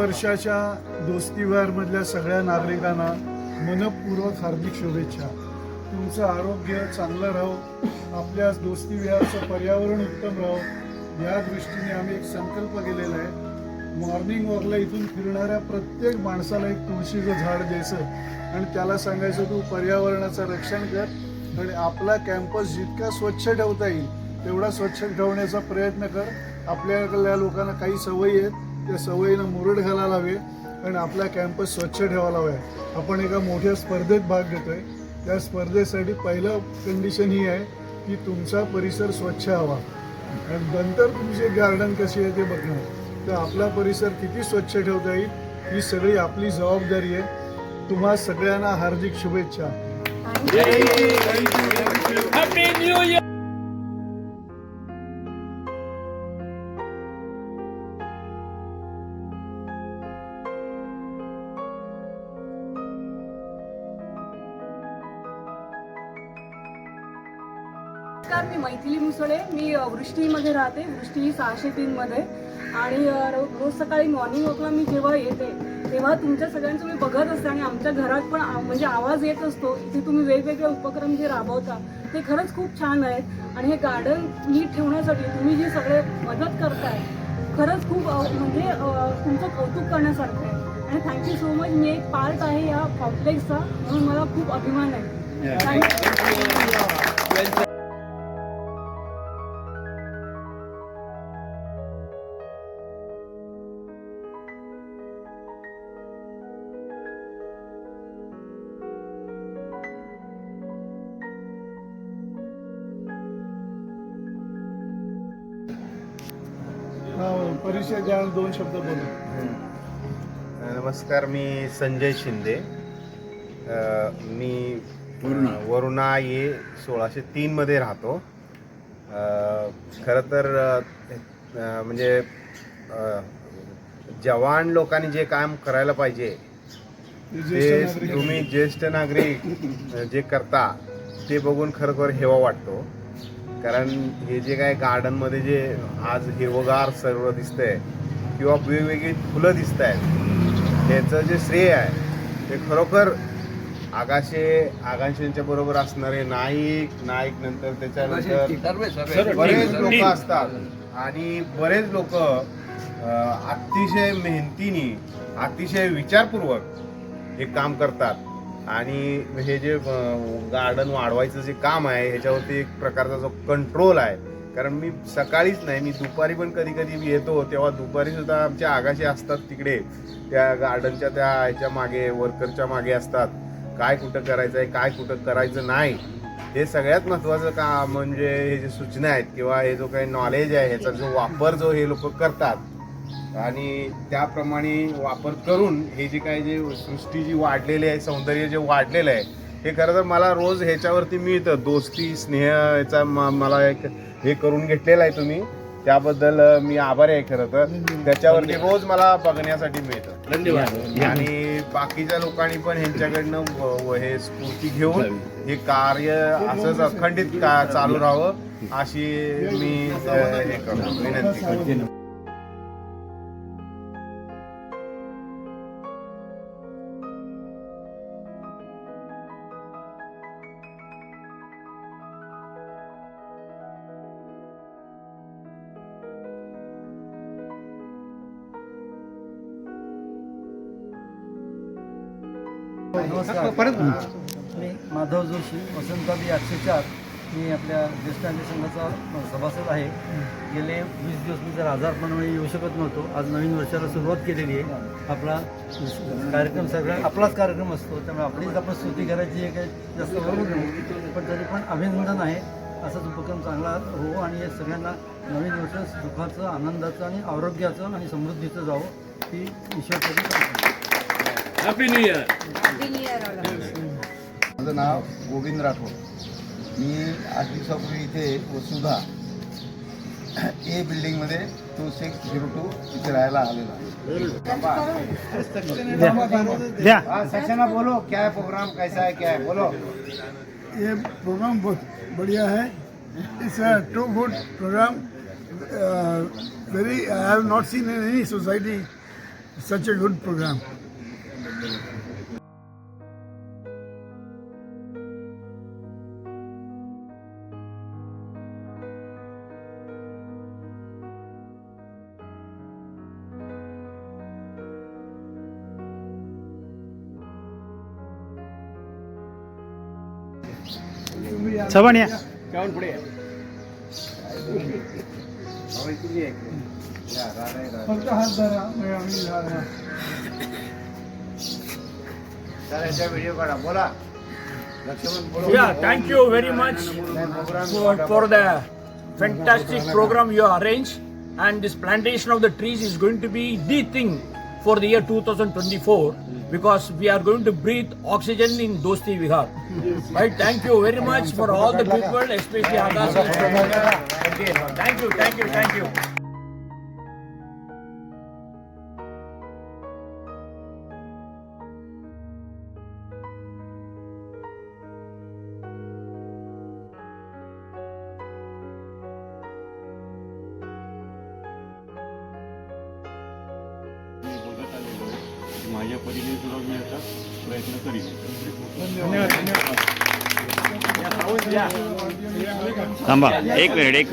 वर्षाच्या दोस्ती विहारमधल्या सगळ्या नागरिकांना मनपूर्वक हार्दिक शुभेच्छा. तुमचं आरोग्य चांगलं राहो, आपल्या दोस्ती विहारचं पर्यावरण उत्तम राहो, या दृष्टीने आम्ही एक संकल्प केलेला आहे. मॉर्निंग वॉकला इथून फिरणाऱ्या प्रत्येक माणसाला एक तुळशीचं झाड द्यायचं आणि त्याला सांगायचं तू पर्यावरणाचं रक्षण कर आणि आपला कॅम्पस जितका स्वच्छ ठेवता येईल तेवढा स्वच्छ ठेवण्याचा प्रयत्न कर. आपल्याकडल्या लोकांना काही सवयी आहेत, त्या सवयीनं मुरड घालायला हवे आणि आपला कॅम्पस स्वच्छ ठेवायला हवा. आपण एका मोठ्या स्पर्धेत भाग घेतोय. त्या स्पर्धेसाठी पहिलं कंडिशन ही आहे की तुमचा परिसर स्वच्छ हवा आणि नंतर तुमची गार्डन कशी आहे ते बघणं. तर आपला परिसर किती स्वच्छ ठेवता येईल ही सगळी आपली जबाबदारी आहे. तुम्हा सगळ्यांना हार्दिक शुभेच्छा. नमस्कार, मी मैथिली मुसळे. मी वृष्टीमध्ये राहते. वृष्टी 603 मध्ये. आणि रोज सकाळी मॉर्निंग वॉकला मी जेव्हा येते तेव्हा तुमच्या सगळ्यांचं मी बघत असते आणि आमच्या घरात पण म्हणजे आवाज येत असतो. इथे तुम्ही वेगवेगळे उपक्रम जे राबवता ते खरंच खूप छान आहेत आणि हे गार्डन नीट ठेवण्यासाठी तुम्ही जी सगळे मदत करताय खरंच खूप म्हणजे तुमचं कौतुक करण्यासारखं आहे आणि थँक्यू सो मच. मी एक पार्ट आहे या कॉम्प्लेक्सचा म्हणून मला खूप अभिमान आहे. थँक्यू. परिचय द्या, 2 शब्द बोलू. नमस्कार, मी संजय शिंदे. मी वरुणा ये 1603 मध्ये राहतो. खरं तर म्हणजे जवान लोकांनी जे काम करायला पाहिजे ते तुम्ही ज्येष्ठ नागरिक जे करता ते बघून खरोखर हेवा वाटतो. कारण हे जे काय गार्डनमध्ये जे आज हिरवगार सर्व दिसतंय किंवा वेगवेगळी फुलं दिसत आहेत ह्याचं जे श्रेय आहे ते खरोखर आगाशेंच्या बरोबर असणारे नाईक नंतर त्याच्यानंतर बरेच लोक असतात आणि बरेच लोक अतिशय मेहनतीने अतिशय विचारपूर्वक हे काम करतात. आणि हे जे गार्डन वाढवायचं जे काम आहे ह्याच्यावरती एक प्रकारचा जो कंट्रोल आहे. कारण मी सकाळीच नाही, मी दुपारी पण कधी कधी येतो तेव्हा दुपारी सुद्धा आमच्या आगाशी असतात तिकडे त्या गार्डनच्या त्या ह्याच्या मागे वर्करच्या मागे असतात. काय कुठं करायचं आहे काय कुठं करायचं नाही हे सगळ्यात महत्त्वाचं काम म्हणजे हे जे सूचना आहेत किंवा हे जो काही नॉलेज आहे ह्याचा जो वापर जो हे लोक करतात आणि त्याप्रमाणे वापर करून हे जे काही जे सृष्टी जी वाढलेली आहे सौंदर्य जे वाढलेलं आहे हे खरं तर मला रोज ह्याच्यावरती मिळतं. दोस्ती स्नेह याचा मला एक हे करून घेतलेलं आहे तुम्ही, त्याबद्दल मी आभारी आहे. खरं तर त्याच्यावरती रोज मला बघण्यासाठी मिळतं. धन्यवाद. आणि बाकीच्या लोकांनी पण ह्यांच्याकडनं हे स्फूर्ती घेऊन हे कार्य असंच अखंडित चालू राहावं अशी मी हे करतो, विनंती करतो. नमस्कार, मी माधव जोशी, वसंतवादी 804. मी आपल्या ज्येष्ठ नागरिक संघाचा सभासद आहे. गेले 20 दिवस मी जर आजारपणामुळे येऊ शकत नव्हतो. आज नवीन वर्षाला सुरुवात केलेली आहे. आपला कार्यक्रम सगळा आपलाच कार्यक्रम असतो त्यामुळे आपलीच आपण स्तुती करायची आहे काही जास्त बरोबर नाही, पण तरी पण अभिनंदन आहे. असाच उपक्रम चांगला हो आणि हे सगळ्यांना नवीन वर्ष सुखाचं, आनंदाचं आणि आरोग्याचं आणि समृद्धीचं जावं ही ईश्वर. Happy new year. माझं नाव गोविंद राठोड. मी 8 दिवसापूर्वी इथे वसुधा ए बिल्डिंगमध्ये 2602 इथे राहायला आलेलो आहे. सेक्शन में बोलो क्या है प्रोग्राम, कैसा है, क्या है बोलो. ये प्रोग्राम बहुत बढ़िया है. It's a too good program. Very I have not seen in any society such a good program. Chavan या फक्त हात धरा म्हणजे आम्ही व्हिडिओ काढा बोला Yeah, thank you very much for the fantastic program you arranged. And this plantation of the trees is going to be the thing for the year 2024 because we are going to breathe oxygen in Dosti Vihar. Right? Thank you very much for all the people, especially Agas. Thank you, thank you, thank you. माझ्या परीने सुद्धा मी आता प्रयत्न करीन. थांबा एक minute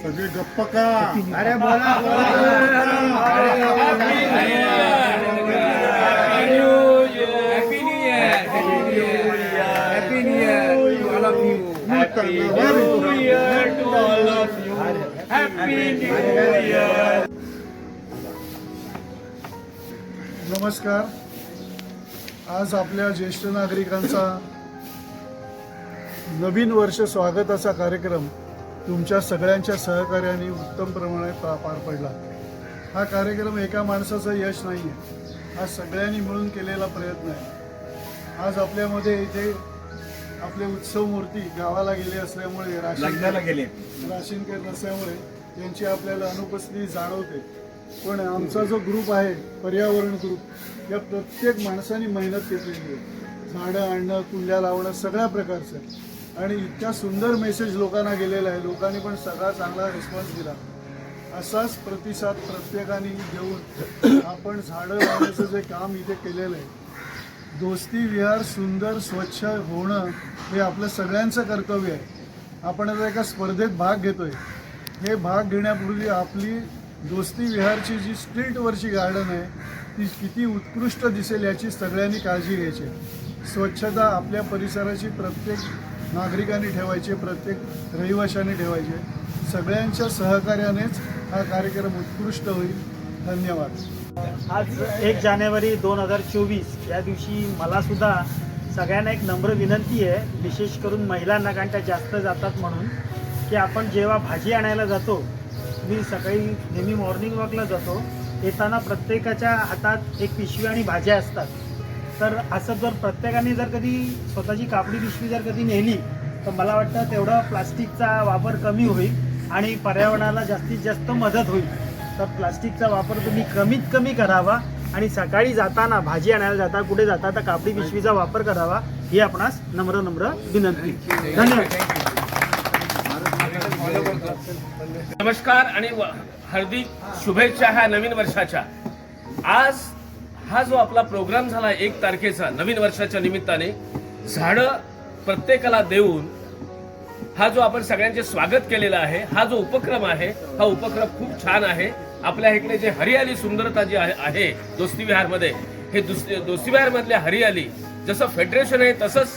सगळे गप्प का अरे बोला नमस्कार. आज आपल्या ज्येष्ठ नागरिकांचा नवीन वर्ष स्वागताचा कार्यक्रम तुमच्या सगळ्यांच्या सहकार्याने उत्तम प्रमाणात पार पडला. हा कार्यक्रम एका माणसाचं यश नाही आहे, हा सगळ्यांनी मिळून केलेला प्रयत्न आहे. आज आपल्यामध्ये इथे आपले उत्सव मूर्ती गावाला गेले असल्यामुळे राशीनकर नसल्यामुळे त्यांची आपल्याला अनुपस्थिती जाणवते. पण आमचा जो ग्रुप आहे पर्यावरण ग्रुप, या प्रत्येक माणसाने मेहनत केलेली आहे. झाडं आणणं, कुंड्या लावणं, सगळ्या प्रकारचं, आणि इतका सुंदर मेसेज लोकांना गेलेला आहे. लोकांनी पण सगळा चांगला रिस्पॉन्स दिला. असाच प्रतिसाद प्रत्येकाने देऊन आपण झाडं लावण्याचं जे काम इथे केलेलं आहे, दोस्ती विहार सुंदर स्वच्छ होणं हे आपलं सगळ्यांचं कर्तव्य आहे. आपण आता एका स्पर्धेत भाग घेतोय. हे भाग घेण्यापूर्वी आपली दोस्ती विहारची जी स्ट्रीटवरची गार्डन आहे ती किती उत्कृष्ट दिसेल याची सगळ्यांनी काळजी घ्यायची. स्वच्छता आपल्या परिसराची प्रत्येक नागरिकांनी ठेवायची, प्रत्येक रहिवाशांनी ठेवायचे. सगळ्यांच्या सहकार्यानेच हा कार्यक्रम उत्कृष्ट होईल. धन्यवाद. आज 1 जानेवारी 2024 या दिवशी मला सुद्धा सगळ्यांना एक नम्र विनंती आहे, विशेष करून महिलांना, कारण त्या जास्त जातात म्हणून, की आपण जेव्हा भाजी आणायला जातो, मी सकाळी नेहमी मॉर्निंग वॉकला जातो, येताना प्रत्येकाच्या हातात एक पिशवी आणि भाज्या असतात. तर असं जर प्रत्येकाने जर कधी स्वतःची कापडी पिशवी जर कधी नेली तर मला वाटतं तेवढा प्लास्टिकचा वापर कमी होईल आणि पर्यावरणाला जास्तीत जास्त मदत होईल. तर प्लास्टिकचा वापर तुम्ही कमीत कमी करावा आणि सकाळी जाताना, भाजी आणायला जाता, कुठे जाता, तर कापडी पिशवीचा वापर करावा ही आपणास नम्र विनंती. धन्यवाद. नमस्कार आणि हार्दिक शुभेच्छा ह्या नवीन वर्षाच्या. आज हा जो आपला प्रोग्राम झाला 1 तारखेचा नवीन वर्षाच्या निमित्ताने, झाडं प्रत्येकाला देऊन हा जो आपण सगळ्यांचे स्वागत केलेला आहे, हा जो उपक्रम आहे, हा उपक्रम खूप छान आहे. आपल्या इकडे जे हरियाली सुंदरता जी आहे दोस्ती विहारमध्ये, हे दोस्ती विहारमधल्या हरियाली जसं फेडरेशन आहे तसंच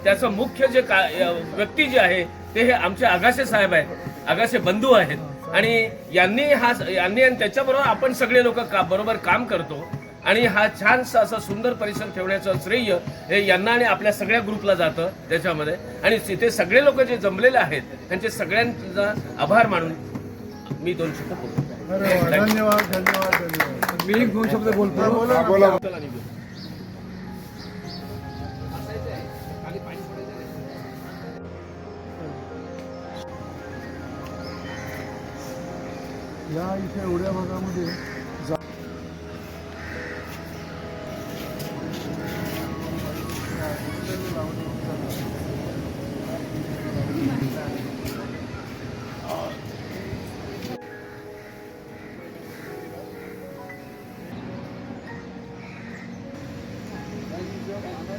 त्याचं मुख्य जे व्यक्ती जे आहे ते हे आमचे आगाशे साहेब आहेत, आगाशे बंधू आहेत. आणि यांनी आणि त्याच्याबरोबर आपण सगळे लोक बरोबर काम करतो आणि हा छानसा असा सुंदर परिसर ठेवण्याचं श्रेय हे यांना आणि आपल्या सगळ्या ग्रुपला जातं त्याच्यामध्ये. आणि तिथे सगळे लोक जे जमलेले आहेत त्यांचे सगळ्यांचा आभार मानून मी 2 शब्द बोलतो. धन्यवाद धन्यवाद. मी 2 शब्द बोलतो. बोला. या इथे एवढ्या भागामध्ये हे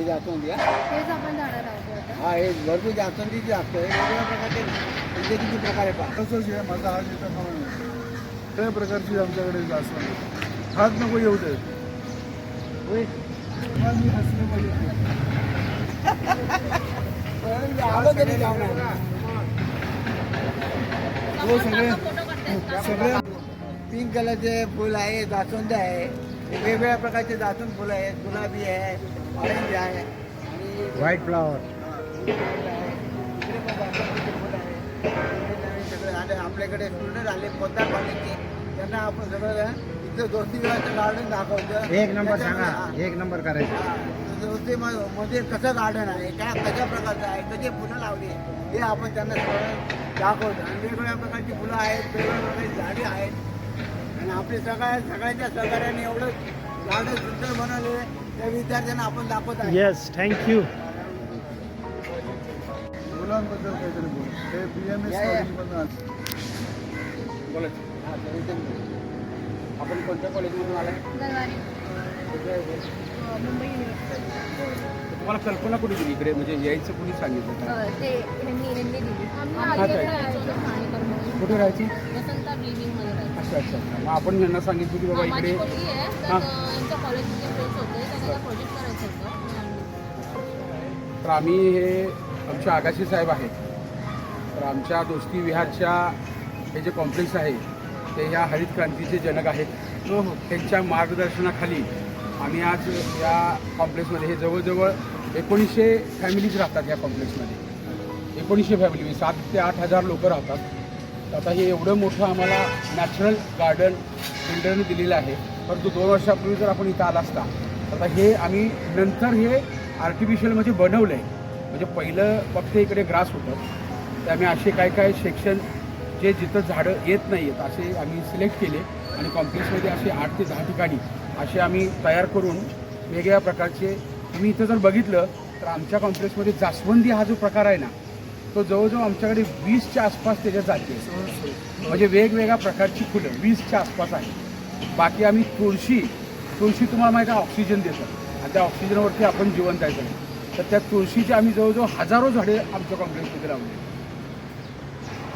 जास्वंदी हेच आपण झाडं लावतो आता. हा हे भरपूर जास्वंदीची लागतं. हे वेगवेगळ्या प्रकारचे म्हणजे किती प्रकार आहे पहा. तसंच आहे माझा हात येतं म्हणून त्या प्रकारची आमच्याकडे जास्वंद. हात नको येऊ दे. होय. तुम्हाला मी हसले पाहिजे. आलं तरी जाऊन आहे. हो, सगळे पिंक कलरचे फुल आहे, जास्वंद आहे, वेगवेगळ्या प्रकारचे जास्वंद फुलं आहेत, गुलाबी आहे, ऑरेंज आहे आणि व्हाईट फ्लॉवर सगळे आले. आपल्याकडे स्टुडंट आले पोद्दार कॉलेजचे, त्यांना आपण सगळं इथं दोस्तीविहारचं गार्डन दाखवतं. एक नंबर सांगा, एक नंबर करायचं. दोस्तीमध्ये कसं गार्डन आहे, काय कशा प्रकारचं आहे, कसे फुलं लावली हे आपण त्यांना सगळं दाखवतो. आणि वेगवेगळ्या प्रकारची फुलं आहेत, वेगवेगळ्या प्रकारची झाडी आहेत. आणि आपले सगळ्यांच्या सहकार्याने एवढं गार्डन सुंदर बनवले त्या विद्यार्थ्यांना आपण दाखवत आहे. Yes, thank you. मुलांबद्दल काहीतरी बोल. हे BMS कॉलेजमधून आज आपण कोणत्या कॉलेजमधून आलाय? गरवारे. मुंबई युनिव्हर्सिटी. तुम्हाला कल्पना कुठे दिली इकडे, म्हणजे यायचं कुणी सांगितलं का? ते ह्यांनी दिली. आम्ही आधी राहायचो ना ठाणेकरमध्ये. कुठे राहायची? वसंता बिल्डिंगमध्ये राहायचो. अच्छा अच्छा. मग आपण यांना सांगितलं की बाबा माझी इकडे मुलगी आहे, तर हां. यांच्या कॉलेजचे फ्रेंड्स होते, त्यांना प्रोजेक्ट करायचं होतं. तर आम्ही हे आमचे आगाशी साहेब आहेत. तर आमच्या दोस्ती विहारच्या हे जे कॉम्प्लेक्स आहे ते ह्या हरित क्रांतीचे जनक आहेत. त्यांच्या मार्गदर्शनाखाली आम्ही आज या कॉम्प्लेक्समध्ये हे जवळजवळ 1900 फॅमिलीज राहतात या कॉम्प्लेक्समध्ये. 1900 फॅमिली, 7 ते 8 हजार लोक राहतात. तर आता हे एवढं मोठं आम्हाला नॅचरल गार्डन बिल्डरने दिलेलं आहे. परंतु 2 वर्षापूर्वी जर आपण इथं आला असता, आता हे आम्ही नंतर हे आर्टिफिशियल म्हणजे बनवलं आहे. म्हणजे पहिलं फक्त इकडे ग्रास होतं, तर आम्ही असे काय सेक्शन जे जिथं झाडं येत नाही आहेत असे आम्ही सिलेक्ट केले आणि कॉम्प्लेक्समध्ये असे 8 ते 10 ठिकाणी असे आम्ही तयार करून वेगवेगळ्या प्रकारचे. तुम्ही इथं जर बघितलं तर आमच्या कॉम्प्लेक्समध्ये जास्वंदी हा जो प्रकार आहे ना, तो जवळजवळ आमच्याकडे 20च्या आसपास त्याच्या जाती आहे. म्हणजे वेगवेगळ्या प्रकारची फुलं 20च्या आसपास आहे. बाकी आम्ही तुळशी तुम्हाला माहिती आहे ऑक्सिजन देतं आणि त्या ऑक्सिजनवरती आपण जिवंत आहे. तर त्या तुळशीची आम्ही जवळजवळ हजारो झाडे आमच्या कॉम्प्लेक्समध्ये लावली.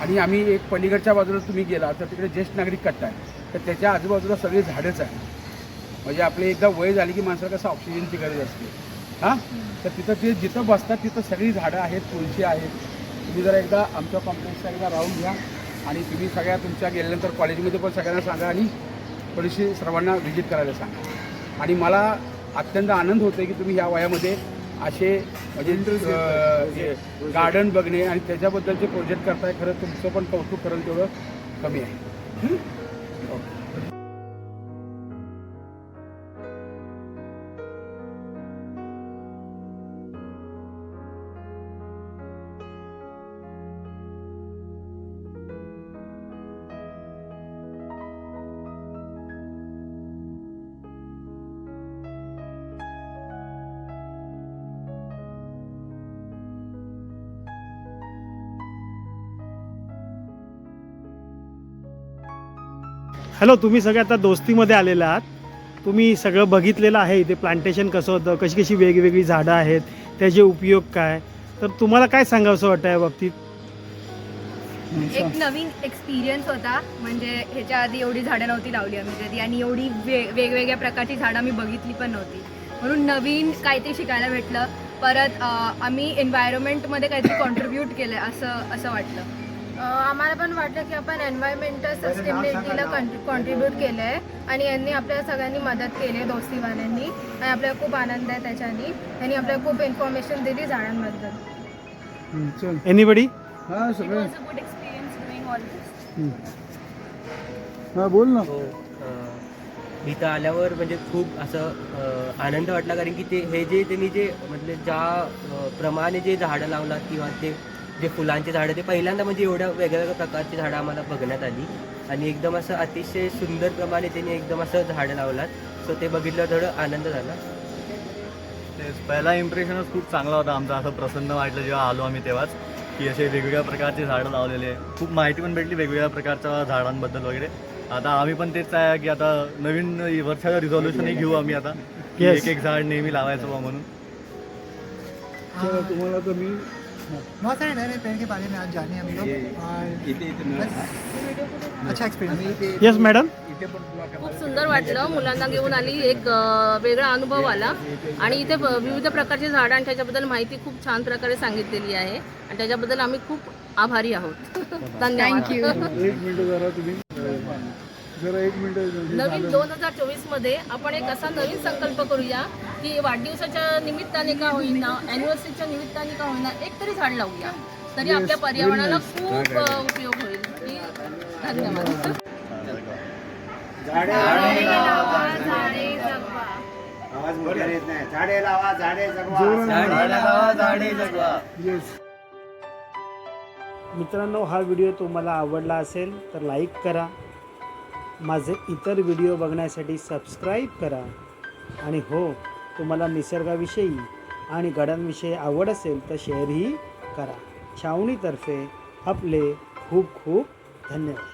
आणि आम्ही एक पलीकडच्या बाजूला तुम्ही गेला तर तिकडे ज्येष्ठ नागरिक कट्टा आहे, तर त्याच्या आजूबाजूला सगळे झाडंच आहे. म्हणजे आपले एकदा वय झाली की माणसाला कसं ऑक्सिजनची गरज असते. हां, तर तिथं ते जिथं बसतात तिथं सगळी झाडं आहेत, तुळशी आहेत. तुम्ही जरा एकदा आमच्या कॉम्प्लेक्सला एकदा राहून घ्या आणि तुम्ही सगळ्या तुमच्या गेल्यानंतर कॉलेजमध्ये पण सगळ्यांना सांगा आणि थोडीशी सर्वांना व्हिजिट करायला सांगा. आणि मला अत्यंत आनंद होतो आहे की तुम्ही ह्या वयामध्ये असे म्हणजे गार्डन बघणे आणि त्याच्याबद्दलचे प्रोजेक्ट करताय. खरं तुमचं पण कौतुक करेल तेवढं कमी आहे. हॅलो, तुम्ही सगळे आता दोस्तीमध्ये आलेले आहात. तुम्ही सगळं बघितलेलं आहे इथे प्लांटेशन कसं होतं, कशी कशी वेगवेगळी झाडं आहेत, त्याचे उपयोग काय. तर तुम्हाला काय सांगावंसं वाटतं या बाबतीत? एक नवीन एक्सपिरियन्स होता. म्हणजे ह्याच्या आधी एवढी झाडं नव्हती लावली आम्ही कधी आणि एवढी वेगवेगळ्या प्रकारची झाडं आम्ही बघितली पण नव्हती. म्हणून नवीन काहीतरी शिकायला भेटलं. परत आम्ही एन्व्हायरमेंटमध्ये काहीतरी कॉन्ट्रीब्यूट केलं असं वाटलं. आम्हाला पण वाटलं की आपण एन्व्हायरमेंटल सस्टेनेबिलिटीला कॉन्ट्रीब्यूट केलं आहे आणि यांनी आपल्या सगळ्यांनी मदत केली आहे दोस्तीवाल्यांनी आणि आपल्याला खूप आनंद आहे त्याच्यानी. त्यांनी आपल्याला खूप इन्फॉर्मेशन दिली झाडांबद्दल. एनीबडी? हां, सगळे गुड एक्सपिरियन्स डुईंग ऑल दिस. हां, बोल ना. इथं आल्यावर म्हणजे खूप असं आनंद वाटला, कारण की त्यांनी जे म्हणजे ज्या प्रमाणे जे झाडं लावलात किंवा ते जे फुलांचे झाडं ते पहिल्यांदा म्हणजे एवढ्या वेगळ्या प्रकारची झाडं आम्हाला बघण्यात आली आणि एकदम असं अतिशय सुंदर प्रमाणे त्यांनी एकदम असं झाडं लावलात. सो ते बघितलं थोडं आनंद झाला. पहिला इम्प्रेशनच खूप चांगला होता आमचा, असं प्रसन्न वाटलं जेव्हा आलो आम्ही तेव्हाच, की असे वेगवेगळ्या प्रकारचे झाडं लावलेले, खूप माहिती पण भेटली वेगवेगळ्या प्रकारच्या झाडांबद्दल वगैरे. आता आम्ही पण तेच आहे की आता नवीन वर्षाचं रिझॉल्युशनही घेऊ आम्ही आता, की Yes. एक एक झाड नेहमी लावायचं बा म्हणून. चला, तुम्हाला तर मी बहुत सारे नए नए पेड़ के बारे में आज जाने हम लोग और अच्छा एक्सपीरियंस. Yes madam. खूप सुंदर वाटलं, मुलांना घेऊन आली, एक वेगळा अनुभव आला आणि इथे विविध प्रकारची झाडं आणि त्याच्याबद्दल माहिती खूप छान प्रकारे सांगितलेली आहे आणि त्याच्याबद्दल आम्ही खूप आभारी आहोत. धन्यवाद. थँक्यू. एक मिनिट जरा तुम्ही जरा एक मिनिट नवीन 2024 मध्ये आपण एक असा नवीन संकल्प करूया की वाढदिवसाच्या निमित्ताने का होईना, अॅनिव्हर्सरीच्या निमित्ताने का होईना, एक तरी झाड लावूया, तरी आपल्या पर्यावरणाला खूप उपयोग होईल. धन्यवाद. येस. मित्रांनो, हा व्हिडिओ तुम्हाला आवडला असेल तर लाईक करा, माझे इतर व्हिडिओ बघण्यासाठी सबस्क्राईब करा आणि हो, तुम्हाला निसर्गाविषयी आणि गडांविषयी आवड असेल तर शेअरही करा. छावणीतर्फे आपले खूप खूप धन्यवाद.